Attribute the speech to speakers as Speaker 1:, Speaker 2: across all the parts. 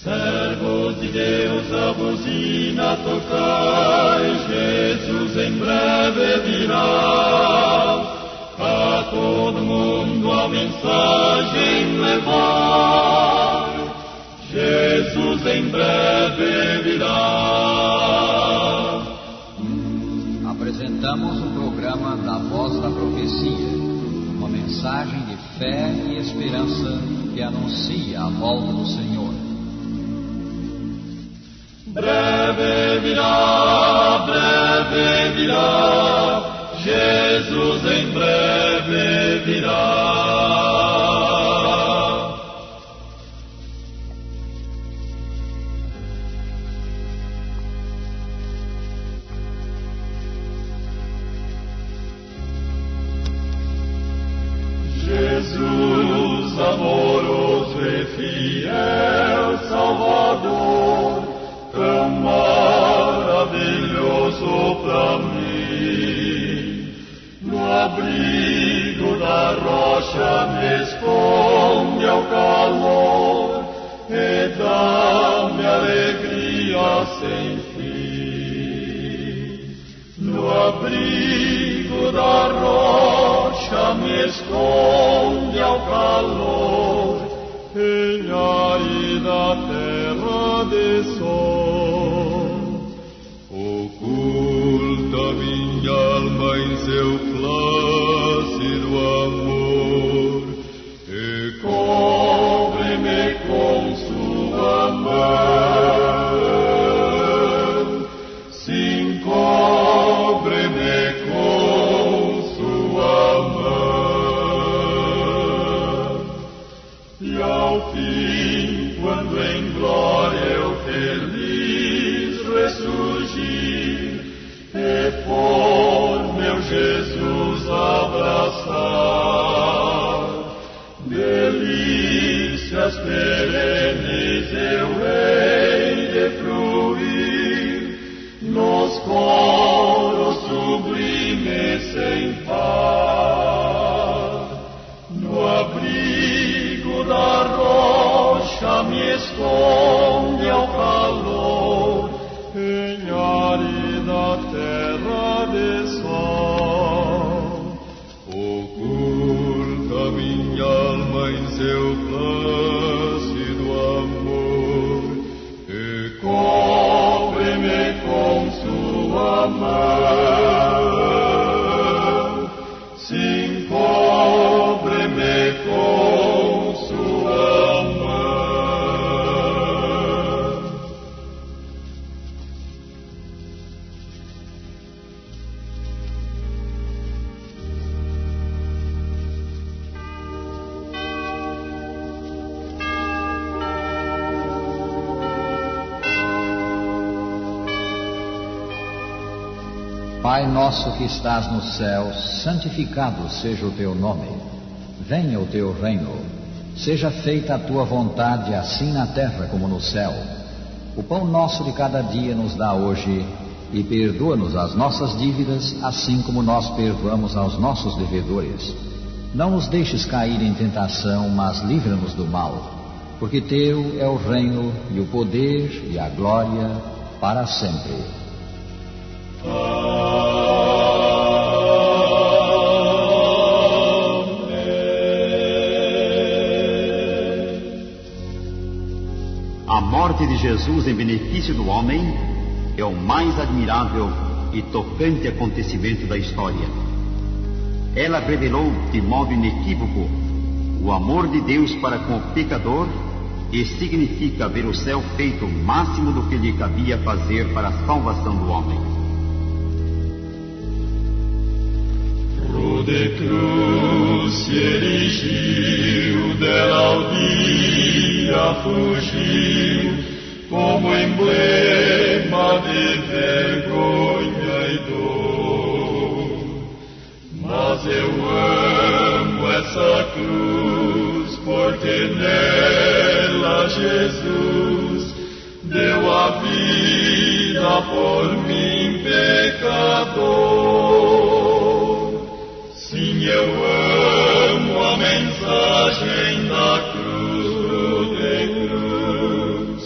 Speaker 1: Servos de Deus, a buzina tocai, Jesus em breve virá. A todo mundo a mensagem levar, Jesus em breve virá.
Speaker 2: Apresentamos o programa da Voz da Profecia, uma mensagem de fé e esperança que anuncia a volta do Senhor.
Speaker 1: Breve virá, Jesus em breve virá. Jesus, amoroso e fiel Salvador, tão maravilhoso pra mim. No abrigo da rocha me esconde ao calor e dá-me alegria sem fim. No abrigo da rocha me esconde ao calor, em árida terra de sol. Oculta minha alma em seu plácido amor e cobre-me com sua mão. Sim, cobre-me com sua mão. E ao fim, quando em glória eu feliz ressurgir e por meu Jesus abraçar, delícias perenes eu hei de fruir nos coros sublimes sem par. No abrigo da rocha me esconde ao calor, em árida terra de sol. Oculta minha alma em seu plácido amor e cobre-me com sua mão. Sim, cobre-me com sua mão.
Speaker 2: Pai nosso que estás nos céus, santificado seja o teu nome. Venha o teu reino. Seja feita a tua vontade, assim na terra como no céu. O pão nosso de cada dia nos dá hoje, e perdoa-nos as nossas dívidas, assim como nós perdoamos aos nossos devedores. Não nos deixes cair em tentação, mas livra-nos do mal, porque teu é o reino, e o poder, e a glória, para sempre.
Speaker 3: A morte de Jesus em benefício do homem é o mais admirável e tocante acontecimento da história. Ela revelou de modo inequívoco o amor de Deus para com o pecador e significa ver o céu feito o máximo do que lhe cabia fazer para a salvação do homem.
Speaker 1: De cruz se erigiu, dela ao dia fugiu, como emblema de vergonha e dor. Mas eu amo essa cruz, porque nela Jesus deu a vida por mim, pecador. Sim, eu amo a mensagem da cruz, de cruz,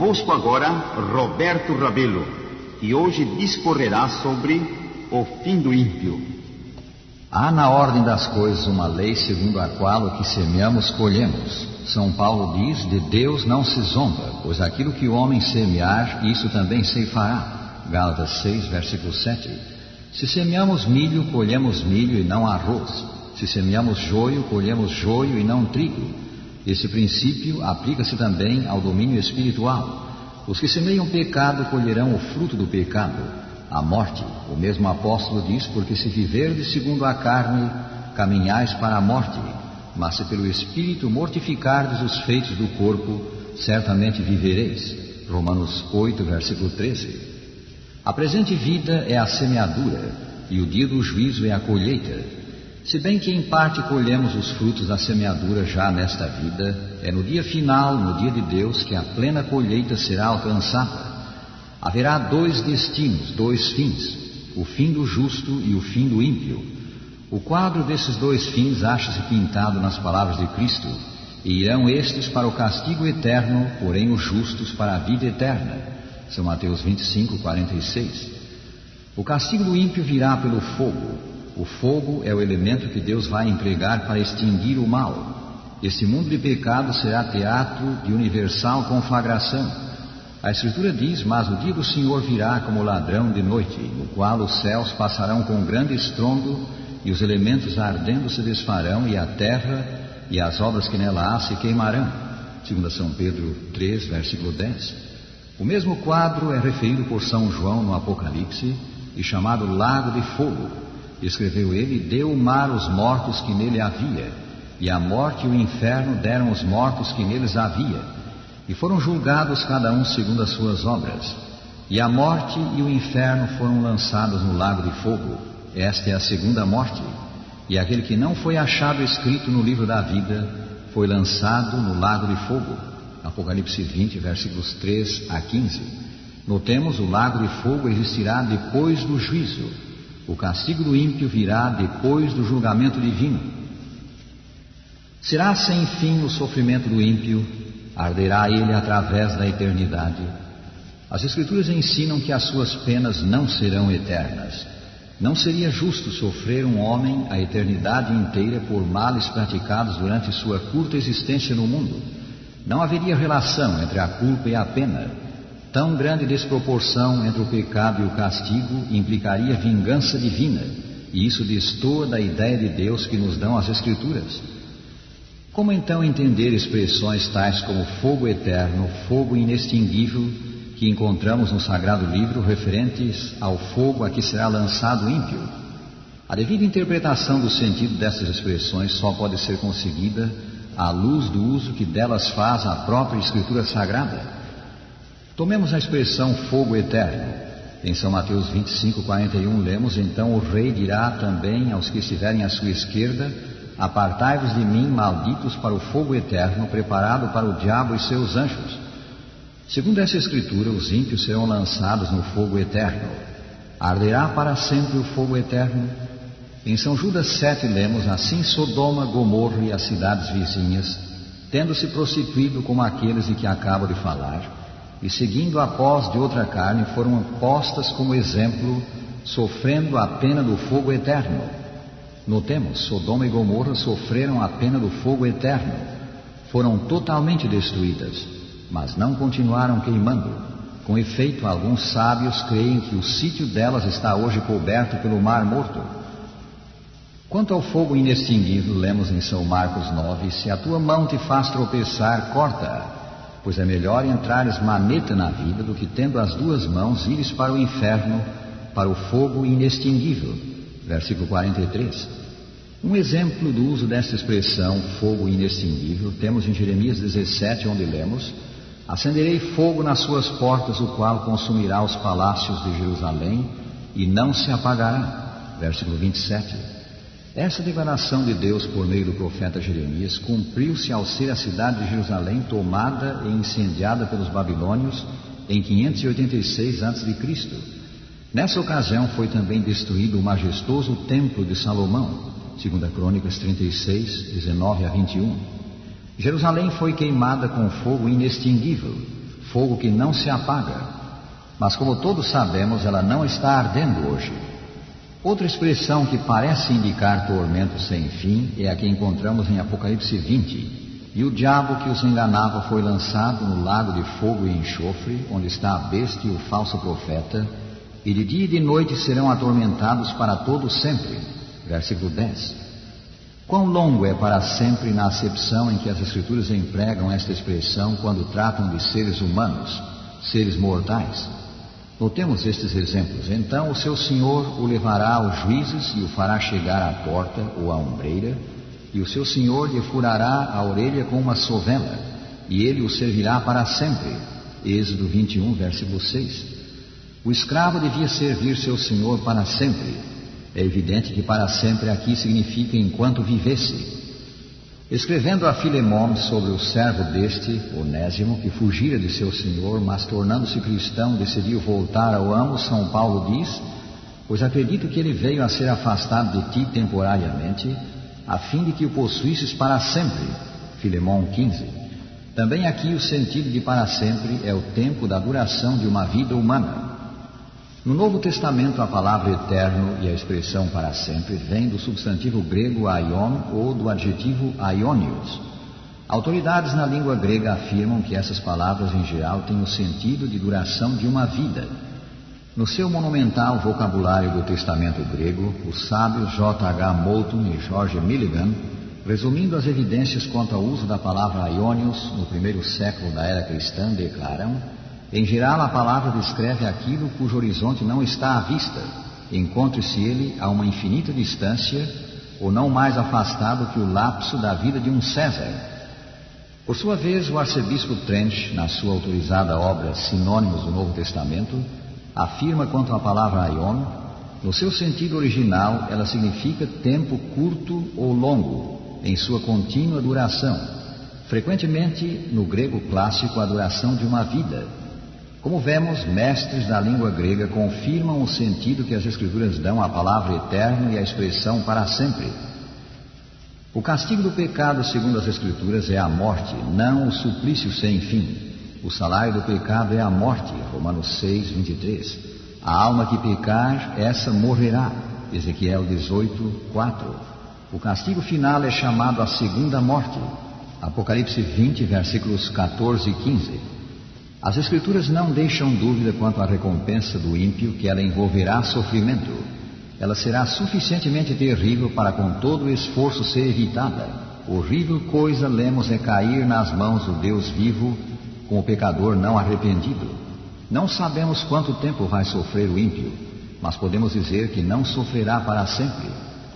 Speaker 3: Conosco agora, Roberto Rabelo, que hoje discorrerá sobre o fim do ímpio.
Speaker 2: Há na ordem das coisas uma lei segundo a qual o que semeamos colhemos. São Paulo diz, de Deus não se zomba, pois aquilo que o homem semear, isso também ceifará. Gálatas 6, versículo 7. Se semeamos milho, colhemos milho e não arroz. Se semeamos joio, colhemos joio e não trigo. Esse princípio aplica-se também ao domínio espiritual. Os que semeiam pecado colherão o fruto do pecado, a morte. O mesmo apóstolo diz, porque se viverdes segundo a carne, caminhais para a morte. Mas se pelo Espírito mortificardes os feitos do corpo, certamente vivereis. Romanos 8, versículo 13. A presente vida é a semeadura, e o dia do juízo é a colheita. Se bem que em parte colhemos os frutos da semeadura já nesta vida, é no dia final, no dia de Deus, que a plena colheita será alcançada. Haverá dois destinos, dois fins, o fim do justo e o fim do ímpio. O quadro desses dois fins acha-se pintado nas palavras de Cristo, e irão estes para o castigo eterno, porém os justos para a vida eterna. São Mateus 25, 46. O castigo do ímpio virá pelo fogo. O fogo é o elemento que Deus vai empregar para extinguir o mal. Este mundo de pecado será teatro de universal conflagração. A Escritura diz, mas o dia do Senhor virá como ladrão de noite, no qual os céus passarão com grande estrondo, e os elementos ardendo se desfarão, e a terra e as obras que nela há se queimarão. 2 São Pedro 3, versículo 10. O mesmo quadro é referido por São João no Apocalipse, e chamado Lago de Fogo. Escreveu ele, deu o mar os mortos que nele havia, e a morte e o inferno deram os mortos que neles havia, e foram julgados cada um segundo as suas obras. E a morte e o inferno foram lançados no lago de fogo. Esta é a segunda morte. E aquele que não foi achado escrito no livro da vida, foi lançado no lago de fogo. Apocalipse 20, versículos 3 a 15. Notemos, o lago de fogo existirá depois do juízo. O castigo do ímpio virá depois do julgamento divino. Será sem fim o sofrimento do ímpio, arderá ele através da eternidade. As Escrituras ensinam que as suas penas não serão eternas. Não seria justo sofrer um homem a eternidade inteira por males praticados durante sua curta existência no mundo. Não haveria relação entre a culpa e a pena. Tão grande desproporção entre o pecado e o castigo implicaria vingança divina, e isso destoa da ideia de Deus que nos dão as Escrituras. Como então entender expressões tais como fogo eterno, fogo inextinguível, que encontramos no Sagrado Livro referentes ao fogo a que será lançado o ímpio? A devida interpretação do sentido dessas expressões só pode ser conseguida à luz do uso que delas faz a própria Escritura Sagrada. Tomemos a expressão fogo eterno. Em São Mateus 25, 41 lemos, então o rei dirá também aos que estiverem à sua esquerda, apartai-vos de mim, malditos, para o fogo eterno, preparado para o diabo e seus anjos. Segundo essa escritura, os ímpios serão lançados no fogo eterno. Arderá para sempre o fogo eterno? Em São Judas 7 lemos, assim Sodoma, Gomorra e as cidades vizinhas, tendo se prostituído como aqueles de que acabo de falar, e seguindo após de outra carne, foram postas como exemplo, sofrendo a pena do fogo eterno. Notemos, Sodoma e Gomorra sofreram a pena do fogo eterno. Foram totalmente destruídas, mas não continuaram queimando. Com efeito, alguns sábios creem que o sítio delas está hoje coberto pelo Mar Morto. Quanto ao fogo inextinguível, lemos em São Marcos 9, se a tua mão te faz tropeçar, corta-a. Pois é melhor entrares maneta na vida do que, tendo as duas mãos, ires para o inferno, para o fogo inextinguível. Versículo 43. Um exemplo do uso desta expressão, fogo inextinguível, temos em Jeremias 17, onde lemos, acenderei fogo nas suas portas, o qual consumirá os palácios de Jerusalém, e não se apagará. Versículo 27. Essa declaração de Deus por meio do profeta Jeremias cumpriu-se ao ser a cidade de Jerusalém tomada e incendiada pelos babilônios em 586 a.C. Nessa ocasião foi também destruído o majestoso templo de Salomão, 2 Crônicas 36, 19 a 21. Jerusalém foi queimada com fogo inextinguível, fogo que não se apaga, mas como todos sabemos, ela não está ardendo hoje. Outra expressão que parece indicar tormento sem fim é a que encontramos em Apocalipse 20. E o diabo que os enganava foi lançado no lago de fogo e enxofre, onde está a besta e o falso profeta, e de dia e de noite serão atormentados para todo sempre. Versículo 10. Quão longo é para sempre na acepção em que as Escrituras empregam esta expressão quando tratam de seres humanos, seres mortais? Notemos estes exemplos. Então o seu Senhor o levará aos juízes e o fará chegar à porta ou à ombreira, e o seu Senhor lhe furará a orelha com uma sovela, e ele o servirá para sempre. Êxodo 21, versículo 6. O escravo devia servir seu Senhor para sempre. É evidente que para sempre aqui significa enquanto vivesse. Escrevendo a Filemón sobre o servo deste, Onésimo, que fugira de seu senhor, mas tornando-se cristão, decidiu voltar ao amo, São Paulo diz: pois acredito que ele veio a ser afastado de ti temporariamente, a fim de que o possuísses para sempre. Filemón 15. Também aqui o sentido de para sempre é o tempo da duração de uma vida humana. No Novo Testamento, a palavra eterno e a expressão para sempre vem do substantivo grego aion ou do adjetivo aionios. Autoridades na língua grega afirmam que essas palavras em geral têm o sentido de duração de uma vida. No seu monumental vocabulário do Testamento grego, os sábios J.H. Moulton e George Milligan, resumindo as evidências quanto ao uso da palavra aionios no primeiro século da era cristã, declaram: em geral, a palavra descreve aquilo cujo horizonte não está à vista, encontre-se ele a uma infinita distância, ou não mais afastado que o lapso da vida de um César. Por sua vez, o arcebispo Trench, na sua autorizada obra Sinônimos do Novo Testamento, afirma quanto à palavra aion: no seu sentido original, ela significa tempo curto ou longo, em sua contínua duração. Frequentemente, no grego clássico, a duração de uma vida. Como vemos, mestres da língua grega confirmam o sentido que as Escrituras dão à palavra eterno e à expressão para sempre. O castigo do pecado, segundo as Escrituras, é a morte, não o suplício sem fim. O salário do pecado é a morte, Romanos 6, 23. A alma que pecar, essa morrerá, Ezequiel 18, 4. O castigo final é chamado a segunda morte, Apocalipse 20, versículos 14 e 15. As Escrituras não deixam dúvida quanto à recompensa do ímpio, que ela envolverá sofrimento. Ela será suficientemente terrível para com todo o esforço ser evitada. Horrível coisa lemos é cair nas mãos do Deus vivo com o pecador não arrependido. Não sabemos quanto tempo vai sofrer o ímpio, mas podemos dizer que não sofrerá para sempre.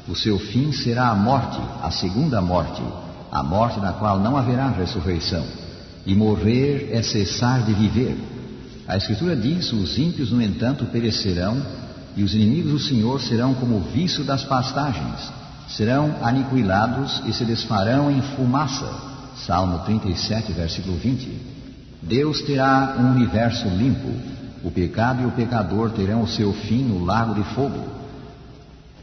Speaker 2: O seu fim será a morte, a segunda morte, a morte da qual não haverá ressurreição. E morrer é cessar de viver. A Escritura diz: os ímpios, no entanto, perecerão, e os inimigos do Senhor serão como o viço das pastagens, serão aniquilados e se desfarão em fumaça. Salmo 37, versículo 20. Deus terá um universo limpo. O pecado e o pecador terão o seu fim no lago de fogo.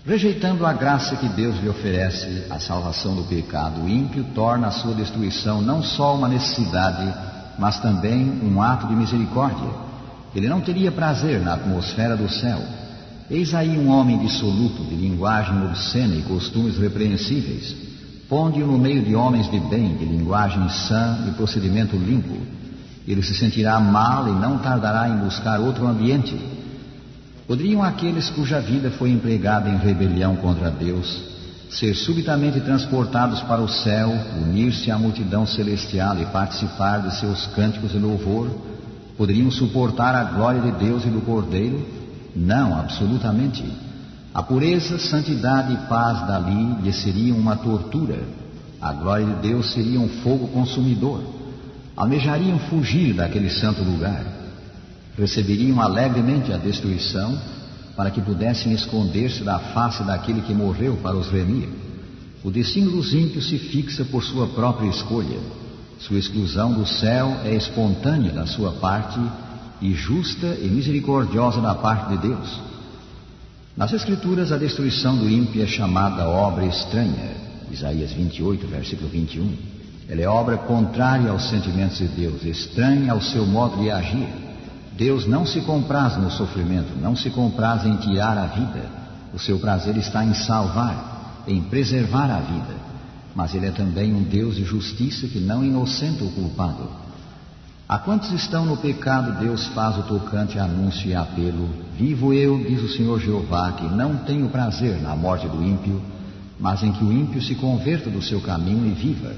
Speaker 2: Rejeitando a graça que Deus lhe oferece, a salvação do pecado, o ímpio torna a sua destruição não só uma necessidade, mas também um ato de misericórdia. Ele não teria prazer na atmosfera do céu. Eis aí um homem dissoluto, de linguagem obscena e costumes repreensíveis. Ponde-o no meio de homens de bem, de linguagem sã e procedimento limpo. Ele se sentirá mal e não tardará em buscar outro ambiente. Poderiam aqueles cuja vida foi empregada em rebelião contra Deus ser subitamente transportados para o céu, unir-se à multidão celestial e participar de seus cânticos de louvor? Poderiam suportar a glória de Deus e do Cordeiro? Não, absolutamente. A pureza, santidade e paz dali lhe seriam uma tortura. A glória de Deus seria um fogo consumidor. Almejariam fugir daquele santo lugar. Receberiam alegremente a destruição, para que pudessem esconder-se da face daquele que morreu para os remir. O destino dos ímpios se fixa por sua própria escolha. Sua exclusão do céu é espontânea da sua parte e justa e misericordiosa da parte de Deus. Nas Escrituras, a destruição do ímpio é chamada obra estranha, Isaías 28, versículo 21. Ela é obra contrária aos sentimentos de Deus, estranha ao seu modo de agir. Deus não se compraz no sofrimento, não se compraz em tirar a vida. O seu prazer está em salvar, em preservar a vida. Mas Ele é também um Deus de justiça que não inocenta o culpado. A quantos estão no pecado, Deus faz o tocante anúncio e apelo: vivo eu, diz o Senhor Jeová, que não tenho prazer na morte do ímpio, mas em que o ímpio se converta do seu caminho e viva.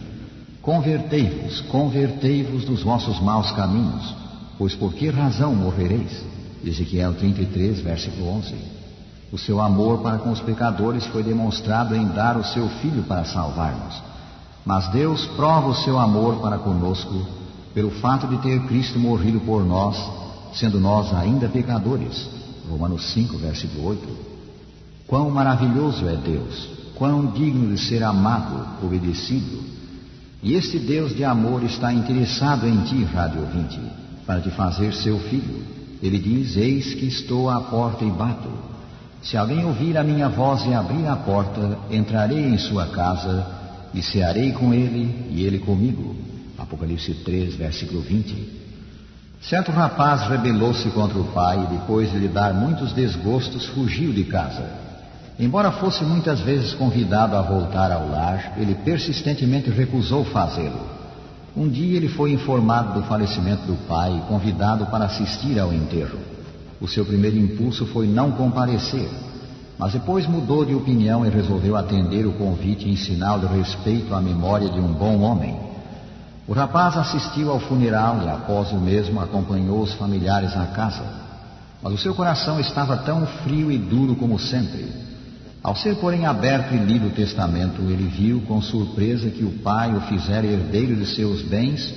Speaker 2: Convertei-vos, convertei-vos dos vossos maus caminhos, pois por que razão morrereis? Ezequiel 33, versículo 11. O seu amor para com os pecadores foi demonstrado em dar o seu Filho para salvar-nos. Mas Deus prova o seu amor para conosco pelo fato de ter Cristo morrido por nós, sendo nós ainda pecadores. Romanos 5, versículo 8. Quão maravilhoso é Deus, quão digno de ser amado, obedecido. E este Deus de amor está interessado em ti, rádio ouvinte, para te fazer seu filho. Ele diz: eis que estou à porta e bato. Se alguém ouvir a minha voz e abrir a porta, entrarei em sua casa e cearei com ele e ele comigo. Apocalipse 3, versículo 20. Certo rapaz rebelou-se contra o pai e, depois de lhe dar muitos desgostos, fugiu de casa. Embora fosse muitas vezes convidado a voltar ao lar, ele persistentemente recusou fazê-lo. Um dia ele foi informado do falecimento do pai e convidado para assistir ao enterro. O seu primeiro impulso foi não comparecer, mas depois mudou de opinião e resolveu atender o convite em sinal de respeito à memória de um bom homem. O rapaz assistiu ao funeral e, após o mesmo, acompanhou os familiares à casa. Mas o seu coração estava tão frio e duro como sempre. Ao ser, porém, aberto e lido o testamento, ele viu com surpresa que o pai o fizera herdeiro de seus bens,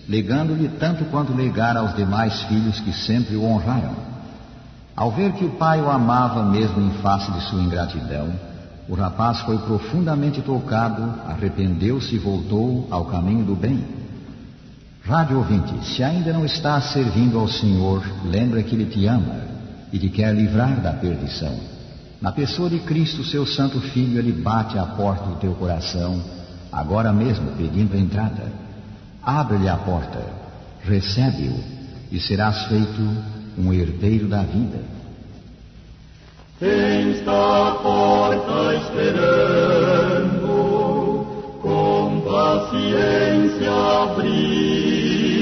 Speaker 2: legando-lhe tanto quanto legara aos demais filhos que sempre o honraram. Ao ver que o pai o amava mesmo em face de sua ingratidão, o rapaz foi profundamente tocado, arrependeu-se e voltou ao caminho do bem. Rádio ouvinte, se ainda não estás servindo ao Senhor, lembra que Ele te ama e te quer livrar da perdição. Na pessoa de Cristo, seu santo Filho, Ele bate à porta do teu coração, agora mesmo pedindo entrada. Abre-lhe a porta, recebe-o e serás feito um herdeiro da vida.
Speaker 1: Quem está à porta esperando, com paciência abrir,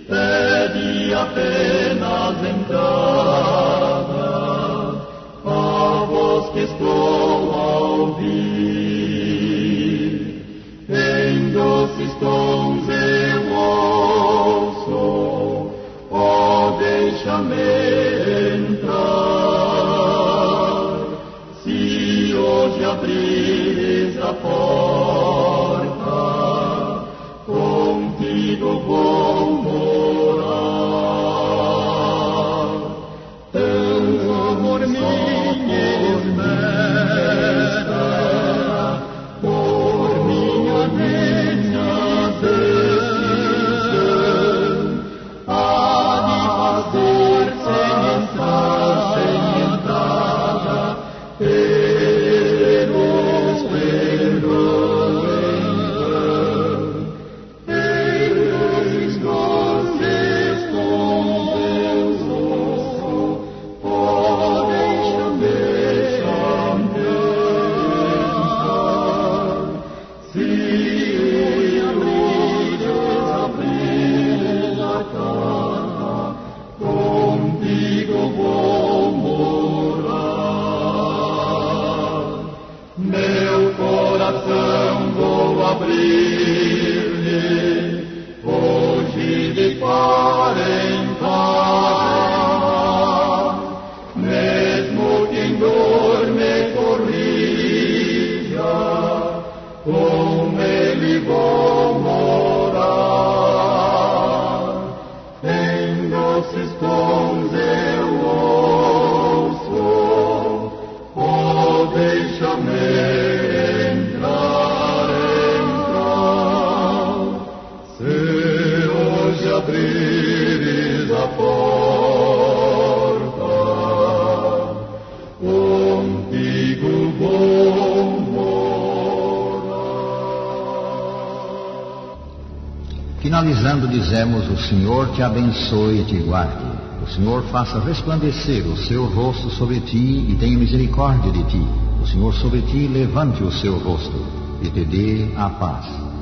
Speaker 1: pede apenas entrada, a voz que estou a ouvir. Em doces tons eu ouço, ó, deixa-me entrar. Se hoje abrires a porta, contigo vou morar. Tanto amor me espera por minha decisão, há de fazer sem entrada, teremos perdão em vão. Eis doces com Deus ouço, podem chamar. Se abrir a casa, contigo vou morar. Meu coração vou abrir-lhe, hoje de par em par, mesmo que em dor me corrija, com Ele vou morar. Em doces tons eu ouço, oh, deixa-me entrar. Se hoje abrires a porta, contigo vou morar.
Speaker 2: Finalizando, dizemos: o Senhor te abençoe e te guarde. O Senhor faça resplandecer o seu rosto sobre ti e tenha misericórdia de ti. O Senhor sobre ti levante o seu rosto e te dê a paz.